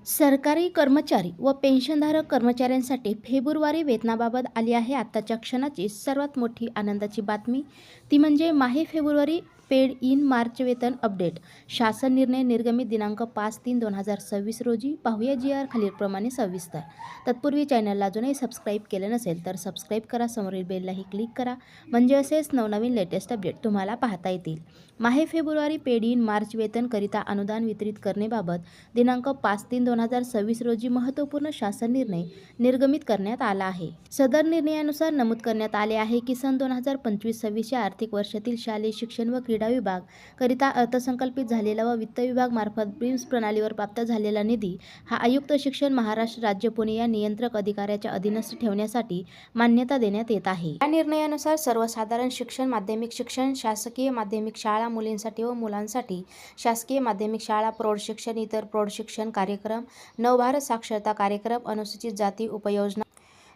सरकारी कर्मचारी व पेन्शनधारक कर्मचाऱ्यांसाठी फेब्रुवारी वेतनाबाबत आली आहे आत्ताच्या क्षणाची सर्वात मोठी आनंदाची बातमी. ती म्हणजे माहे फेब्रुवारी पेड इन मार्च वेतन अपडेट. शासन निर्णय निर्गमित दिनांक 5/3/2026 रोजी. पाहूया GR खालीलप्रमाणे सविस्तर. तत्पूर्वी चॅनलला अजूनही सबस्क्राईब केलं नसेल तर सबस्क्राईब करा, समोरील बेललाही क्लिक करा, म्हणजे असेच नवनवीन लेटेस्ट अपडेट तुम्हाला पाहता येतील. माहे फेब्रुवारी पेड इन मार्च वेतनकरिता अनुदान वितरित करण्याबाबत दिनांक 5/3/2026 रोजी महत्त्वपूर्ण शासन निर्णय निर्गमित करण्यात आला आहे. सदर निर्णयानुसार नमूद करण्यात आले आहे की सन 2025-26 या आर्थिक वर्षातील शालेय शिक्षण व क्रीडा विभाग करिता अर्थसंकल्पित झालेला व वित्त विभाग मार्फत ब्रिम्स प्रणालीवर प्राप्त झालेला निधी हा आयुक्त शिक्षण महाराष्ट्र राज्य पुणे या नियंत्रक अधिकाऱ्याच्या अधीनस्थ ठेवण्यासाठी मान्यता देण्यात येत आहे. या निर्णयानुसार सर्वसाधारण शिक्षण, माध्यमिक शिक्षण, शासकीय माध्यमिक शाळा मुलींसाठी व मुलांसाठी, शासकीय माध्यमिक शाळा, प्रौढ शिक्षण, इतर प्रौढ शिक्षण कार्यक्रम, नवभारत साक्षरता कार्यक्रम, अनुसूचित जाती उपयोजना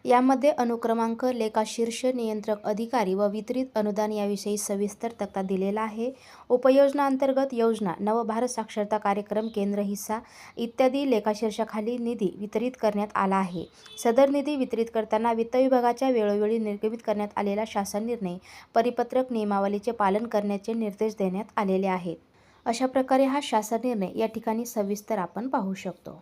यामध्ये अनुक्रमांक, लेखाशीर्ष नियंत्रक अधिकारी व वितरित अनुदान याविषयी सविस्तर तक्ता दिलेला आहे. उपयोजना अंतर्गत योजना, नवभारत साक्षरता कार्यक्रम, केंद्र हिस्सा इत्यादी लेखाशीर्षाखाली निधी वितरित करण्यात आला आहे. सदर निधी वितरित करताना वित्त विभागाच्या वेळोवेळी निर्गमित करण्यात आलेला शासन निर्णय, परिपत्रक, नियमावलीचे पालन करण्याचे निर्देश देण्यात आलेले आहेत. अशा प्रकारे हा शासन निर्णय या ठिकाणी सविस्तर आपण पाहू शकतो.